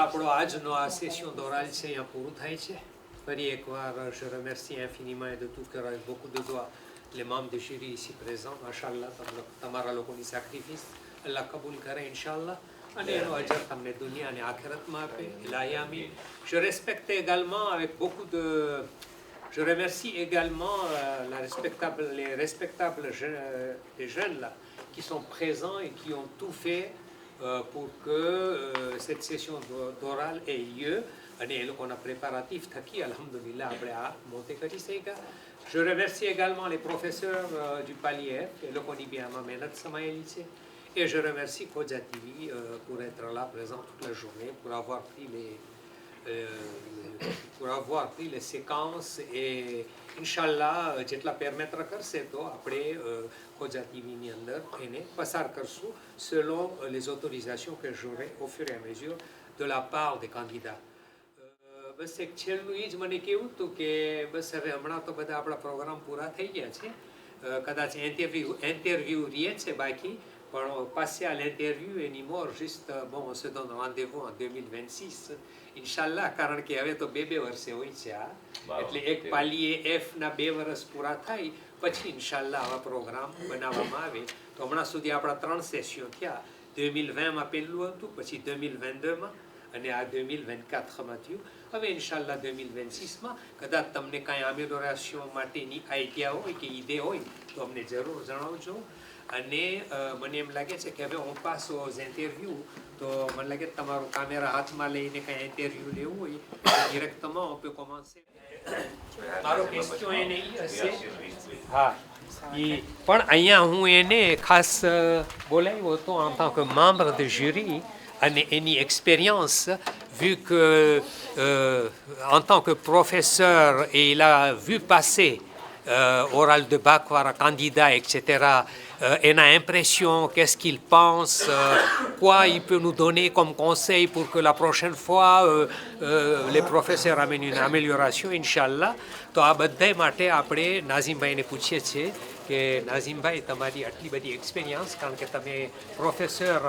આપણો આજનો આ સેશન દોરાલ છે અહીંયા પૂરું થાય છે. ફરી એકવાર je remercie infiniment de tout cœur avec beaucoup de doigts les membres de jury ici présents. Inch'Allah, તમારા લોકોની sacrifice અલ્લાહ કબૂલ કરે ઇન્શાઅલ્લાહ અને એનો અજર તમને દુનિયા અને આખિરતમાં આપે. Ilahi આમીન. Je respecte également avec beaucoup de je remercie également les respectables les jeunes là qui sont présents et qui ont tout fait pour que cette session d'oral ait lieu. અને એ લોકોના પ્રેપારાટિવ થકી અલ્હમ્દુલિલ્લાહ આપણે આ મોતે કરી શક્યા. Je remercie également les professeurs du palier એ લોકોની બી આમાં મહેનત સમાયેલી છે. Et je remercie Khoja TV pour être là présent toute la journée, pour avoir pris les séquences et Inch'Allah જેટલા પેરમેત્ર કરશે તો આપણે Khoja TV ની અંદર એને પસાર કરશું selon les autorisations que j'aurai au fur et à mesure de la part des candidats. બસ એક છેલ્લું એ જ મને કહેવું હતું કે બસ હવે હમણાં તો બધા આપણા પ્રોગ્રામ પૂરા થઈ ગયા છે. કદાચ ઇન્ટરવ્યૂ રહે છે બાકી પણ પાછા l'interview anymore juste bon on se donne rendez-vous en 2026 ઇન્શાલ્લાહ કારણ કે હવે તો બે વર્ષે હોય છે આ એટલે એક પાલીએ F ના 2 વર્ષ પૂરા થાય પછી ઇન્શાલ્લાહ આવા પ્રોગ્રામ બનાવવામાં આવે. તો હમણાં સુધી આપણા 3 સેશન થયા. 2020માં પહેલું હતું, પછી 2022માં અને આ 2024માં થયું. હવે ઇન્શાલ્લાહ 2026માં કદાચ તમને કાંઈ અમેરિકેશન માટેની આઈડિયા હોય કે ઈડે હોય તો અમને જરૂર જણાવજો. અને મને એમ લાગે છે કે હવે હું પાસ aux interviews તો મને લાગે તમારો કેમેરા હાથમાં લઈને કાંઈ ઇન્ટરવ્યૂ લેવું હોય તો ડિરેક્ટમાં on peut commencer. મારો ક્વેશ્ચન એને ઈ હશે. હા પણ અહીંયા હું એને ખાસ બોલાવ્યો હતો en tant que membre de jury અને એની expérience vu que en tant que professeur et il a vu passer oral de bac par un candidat, etc. Et a impression, qu'est-ce qu'il pense, quoi il peut nous donner comme conseil pour que la prochaine fois les professeurs amènent une amélioration, Inch'Allah. તો આ બધા માટે આપણે નાઝીમભાઈને પૂછીએ છીએ કે નાઝીમભાઈ તમારી આટલી બધી એક્સપિરિયન્સ કારણ કે તમે પ્રોફેસર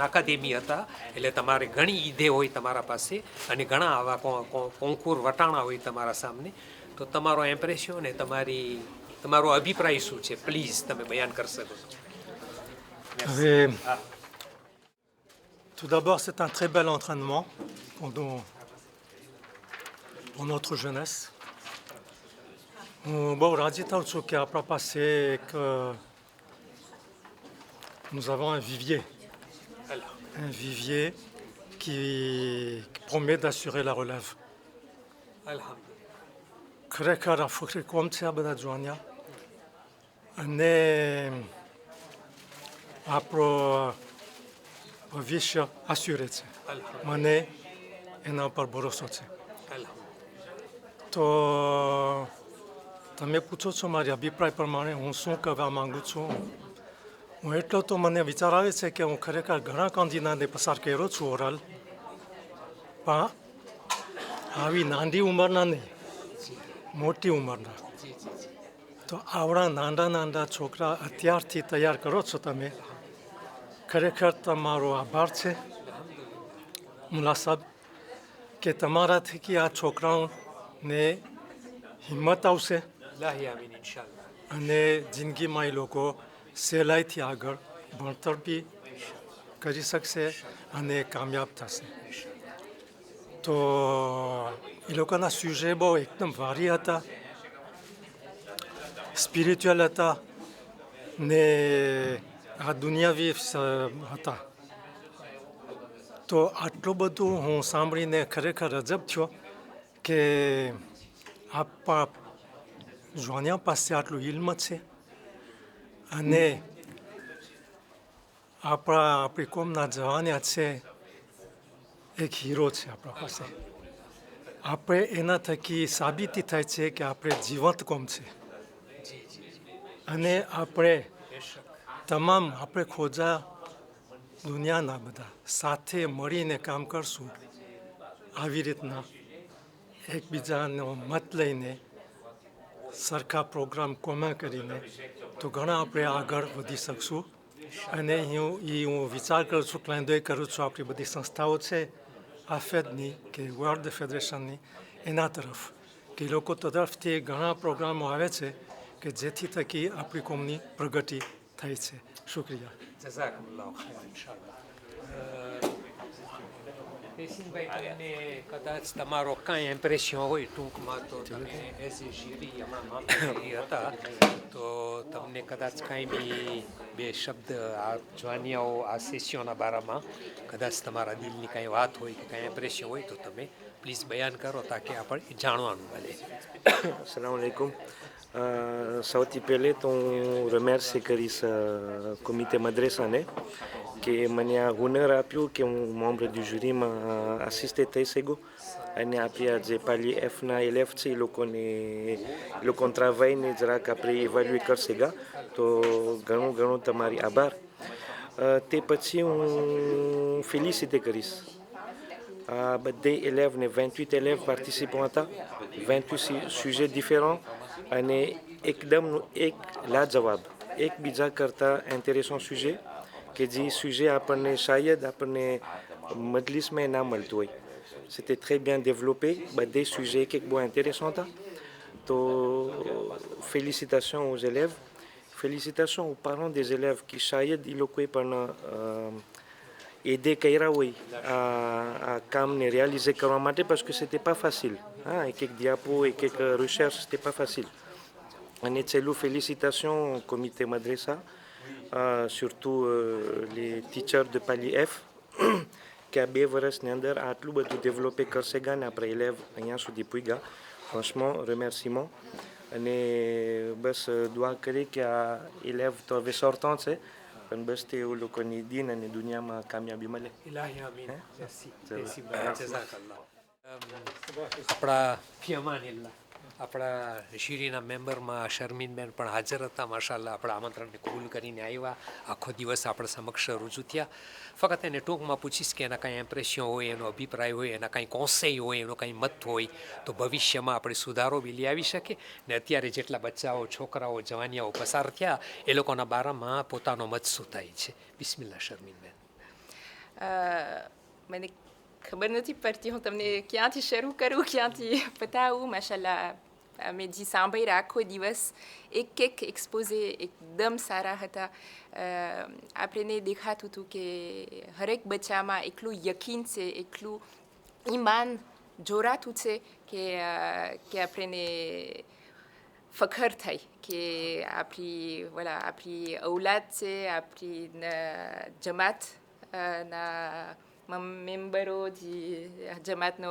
અકાદેમી હતા એટલે તમારે ઘણી ઈદે હોય તમારા પાસે અને ઘણા આવા કોન્કુર વટાણા હોય તમારા સામે. તો તમારો ઇમ્પ્રેશન ને તમારો અભિપ્રાય શું છે પ્લીઝ તમે બયાન કરી શકો છો. Tout d'abord, c'est un très bel entraînement pour notre jeunesse. Bon, Raji Taoutsou qui a pas passé que nous avons un vivier qui promet d'assurer la relève. ખરેખર આ ફખરી કોમ છે આ બધા જોન્યા અને આપણો ભવિષ્ય આસ્યુરે છે. મને એના પર ભરોસો છે. તો તમે પૂછો છો મારી અભિપ્રાય પ્રમાણે હું શું કહેવા માગું છું. હું એટલો તો મને વિચાર આવે છે કે હું ખરેખર ઘણા કાંદીનાને પસાર કર્યો છું ઓરલ પણ આવી નાની ઉંમરના નહીં મોટી ઉંમરના. તો આવડા નાના છોકરા અત્યારથી તૈયાર કરો છો તમે ખરેખર તમારો આભાર છે મુલા સાહેબ કે તમારા થકી આ છોકરાઓને હિંમત આવશે અને જિંદગીમાં એ લોકો સહેલાઈથી આગળ ભણતર બી કરી શકશે અને કામયાબ થશે. તો એ લોકોના સુજે બહુ એકદમ ભારી હતા, સ્પિરિચ્યુઅલ હતા ને આ દુનિયાવી હતા. તો આટલું બધું હું સાંભળીને ખરેખર અજબ થયો કે આપણા જોન્યા પાસે આટલું ઇલ્મ છે અને આપણી કોમના જવાન્યા છે એક હીરો છે આપણા પાસે. આપણે એના થકી સાબિતી થાય છે કે આપણે જીવંત કોમ છે અને આપણે તમામ આપણે ખોજા દુનિયાના બધા સાથે મળીને કામ કરશું. આવી રીતના એકબીજાનો મત લઈને સરખા પ્રોગ્રામ કોમા કરીને તો ઘણા આપણે આગળ વધી શકશું. અને હું વિચાર કરું છું, ક્લાઇન્ડોય કરું છું, આપણી બધી સંસ્થાઓ છે આ ફેડની કે વર્લ્ડ ફેડરેશનની એના તરફ કે એ લોકો તરફથી ઘણા પ્રોગ્રામો આવે છે કે જેથી થકી આપણી કોમની પ્રગતિ થઈ છે. શુક્રિયા. જઝાકુમુલ્લાહ ખૈર ઇન્શાઅલ્લાહ. તેસીનભાઈ, તમને કદાચ તમારો કાંઈ ઇમ્પ્રેશન હોય ટૂંકમાં, તો તમે એઝ એ જીરી હમણાં માફી હતા, તો તમને કદાચ કાંઈ બી બે શબ્દ આ જવાનિયાઓ આ સેશનના બારામાં કદાચ તમારા દિલની કાંઈ વાત હોય કે કાંઈ ઇમ્પ્રેશન હોય તો તમે પ્લીઝ બયાન કરો તાકે આપણે જાણવાનું મળે. Assalamu alaikum. સૌથી પહેલે તો હું remercie કરીશ કોમિટે મદ્રેસાને કે મને આ હુનર આપ્યું કે હું મેમ્બર du juryમાં આસિસ્ટે થઈ શક્યો અને આપણે જે પાલી એફના એલેફ છે એ લોકોને travailને જરાક આપણે ઇવેલ્યુએટ કરી શક્યા, તો ઘણું તમારી આભાર. તે પછી હું ફેલિસિટે કરીશ આ બધે élèves ને 28 élèves participants હતા, 28 sujets différents અને એકદમનું એક લાજવાબ એકબીજા કરતાં ઇન્ટરેસ્ટન્ટ સુજે કે જે સુજે આપણને શાયદ આપણને મજલિસમાં ના મળતું હોય. C'était très bien développé, બધે sujets એક બહુ intéressant હતા. તો félicitations aux élèves, félicitations aux parents des élèves qui શાયદ એ લોકોએ પણ aider કર્યા હોય આ કામને réaliser કરવા માટે, parce que c'était pas facile. એક diapo, એક recherche, c'était pas facile. અને છેલ્લું félicitations au comité madrasa, surtout les teachers de palier F કે આ 2 વર્ષની અંદર આટલું બધું ડેવલપે કરશે ગા ને આપણા élèves અહીંયા સુધી પૂગ્યા. franchement remerciement. અને બસ દુઆ કરી કે આ élèves તો હવે sortant છે, પણ બસ તે એવું લોકોની દીન અને દુનિયામાં કામયાબી મળે. ઇલાહી આમીન. તેસીનભાઈ, જઝાકલ્લાહ. આપણા ફી અમાનિલ્લાહ આપણા શીરીના મેમ્બરમાં શર્મીનબેન પણ હાજર હતા. માશાલ્લાહ આપણા આમંત્રણને કબૂલ કરીને આવ્યા, આખો દિવસ આપણા સમક્ષ રજૂ થયા. ફક્ત એને ટૂંકમાં પૂછીશ કે એના કાંઈ ઇમ્પ્રેશન હોય, એનો અભિપ્રાય હોય, એના કાંઈ કોન્સેય હોય, એનો કાંઈ મત હોય તો ભવિષ્યમાં આપણે સુધારો બી લઈ આવી શકીએ. ને અત્યારે જેટલા બચ્ચાઓ, છોકરાઓ, જવાનિયાઓ પસાર થયા એ લોકોના બારામાં પોતાનો મત શું થાય છે. બિસ્મિલ્લાહ શર્મીનબેન. મને ખબર નથી પડતી હું તમને ક્યાંથી શરૂ કરું, ક્યાંથી બતાવું. માશાલ્લાહ મેં જે સાંભળ્યા આખો દિવસ એક એક્સપોઝે એકદમ સારા હતા. આપણને દેખાતું હતું કે હરેક બચ્ચામાં એટલું યકીન છે, એટલું ઈમાન જોરાતું છે કે આપણને ફખર થાય કે આપણી ઔલાદ છે, આપણી જમાતના મેમ્બરો જે જમાતનો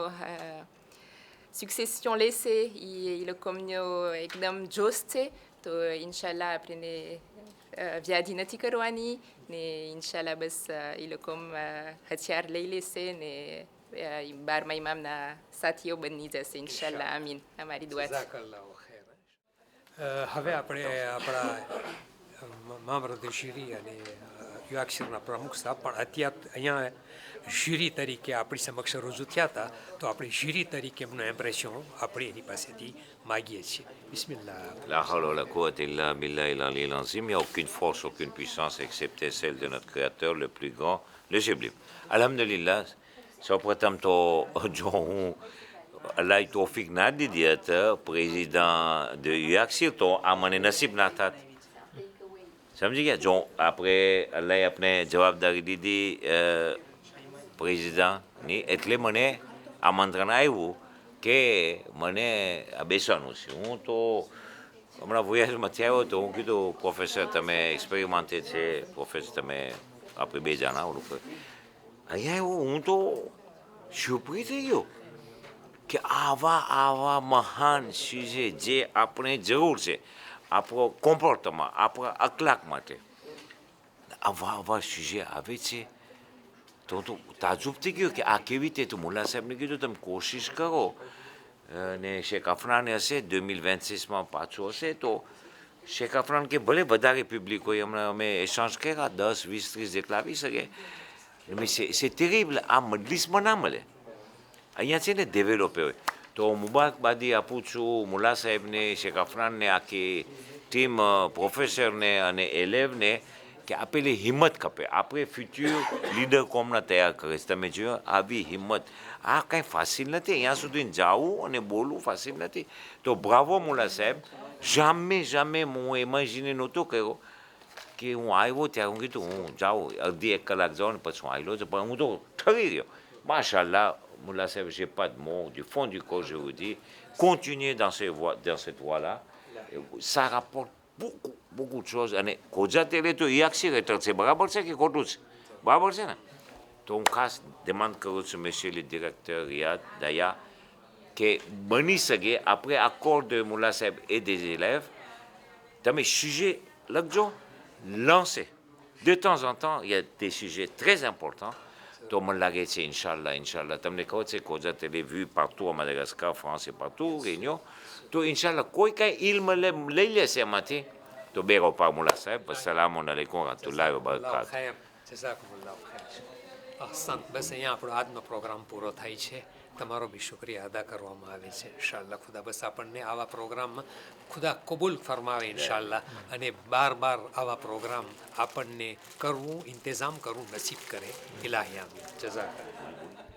succession લેશે એ લોકોનો એકદમ જોશ છે. તો ઇન્શાલ્લાહ આપણને વ્યાધિ નથી કરવાની ને ઇન્શાલ્લાહ બસ એ લોકો હથિયાર લઈ લેશે ને 12મા ઇમામના સાથીઓ બની જશે ઇન્શાલ્લાહ. આમીન. અમારી દુઆ છે. જઝાકલ્લાહ ખૈર. હવે આપણે આપણા મામરદ શીરી અને યુવાક્ષરના પ્રમુખ સાહેબ પણ અત્યારે અહીંયા જ્યુરી તરીકે આપણી સમક્ષ રજૂ થયા હતા, તો આપણે જ્યુરી તરીકે એમનું ઇમ્પ્રેશન આપણે એની પાસેથી માગીએ છીએ. Bismillah. La hawla wa la quwwata illa billahi al-aliyyil azim. Il n'y a aucune force, aucune puissance excepté celle de notre Créateur, le plus grand, le sublime. Alhamdulillah, સૌપ્રથમ તો જો હું અલ્લાહ તૌફીક ના દીધી હોત પ્રેસિડન્ટ de UAXIR તો આ મને નસીબ ના થાત. સમજી ગયા? જો આપણે અલ્લાહે આપણે જવાબદારી દીધી પ્રેસિડન્ટની, એટલે મને આમંત્રણ આવ્યું કે મને આ બેસવાનું છે. હું તો હમણાં વોયાઝમાંથી આવ્યો તો હું કીધું પ્રોફેસર તમે એક્સપેરિમેન્ટે છે, પ્રોફેસર તમે આપણે 2 જણા ઓલું કરે. અહીંયા આવ્યો હું તો શુપરી થઈ ગયો કે આવા મહાન છે જે આપણે જરૂર છે આપણો કોમ્ફર્ટમાં, આપણા અખલાક માટે. આવા સુજે આવે છે તો તાજુબ થઈ ગયો કે આ કેવી રીતે. તો મુલ્લા સાહેબને કીધું તમે કોશિશ કરો ને શેખ અફરાને હશે 2026માં પાછું હશે તો શેખ અફરાન કે ભલે વધારે પબ્લિક હોય, હમણાં અમે એક્સચેન્જ કર્યા 10, 20, 30 જેટલા આવી શકે. c'est terrible, આ મજલિસમાં ના મળે. અહીંયા છે ને ડેવલપે હોય. તો મુબારકબાદી આપું છું મુલ્લા સાહેબને, શેખ અફરાનને, આખી ટીમ પ્રોફેસરને અને એલેવને કે આ પેલી હિંમત ખપે આપણે ફ્યુચર લીડર કોમના તૈયાર કરે છે તમે જોયો આવી હિંમત આ કાંઈ ફાસિલ નથી અહીંયા સુધી જવું અને બોલવું ફાસિલ નથી તો બ્રાવો મુલા સાહેબ jamais હું ઇમેજિન નહોતો કર્યો કે હું આવ્યો ત્યારે હું કીધું હું જાઉં અડધી 1 કલાક જાઉં ને પછી હું આવેલો છે પણ હું તો ઠરી રહ્યો માશાલ્લાહ મુલા સાહેબ j'ai pas de mots du fond du corps je vous dis continuez dans cette voie-là ça rapporte beaucoup de choses અને કોજા તેલે તો એ એક્સિલેટર છે બરાબર છે કે ખોટું છે બરાબર છે ને તો હું ખાસ ડિમાન્ડ કરું છું મેસિયર લે ડિરેક્ટર રિયાદ દયા કે બની શકે après accord de મુલા સાહેબ et des élèves તમે sujet લખજો lancez de temps en temps il y a des sujets très importants તો મને લાગે છે ઇન્શાલ્લાહ તમને ખબર છે કોજા તેલે vu partout à Madagascar France et partout Réunion તો ઇન્શાલ્લાહ કોઈ કાંઈ ઇલ્મ લઈ લેશે એમાંથી તો બેરો પાર મુલા સાહેબ અસલામ અલૈકુમ વરહમતુલ્લાહિ વબરકાત ખૈર જઝાકુમુલ્લાહ ખૈર અહસન બસ અહીંયા આપણો આજનો પ્રોગ્રામ પૂરો થાય છે તમારો બી શુક્રિયા અદા કરવામાં આવે છે ઇન્શાલ્લાહ ખુદા બસ આપણને આવા પ્રોગ્રામમાં ખુદા કબૂલ ફરમાવે ઇન્શાલ્લાહ અને બાર આવા પ્રોગ્રામ આપણને કરવું ઇંતજામ કરવું નસીબ કરે ઇલાહી આમીન જઝાકલ્લાહ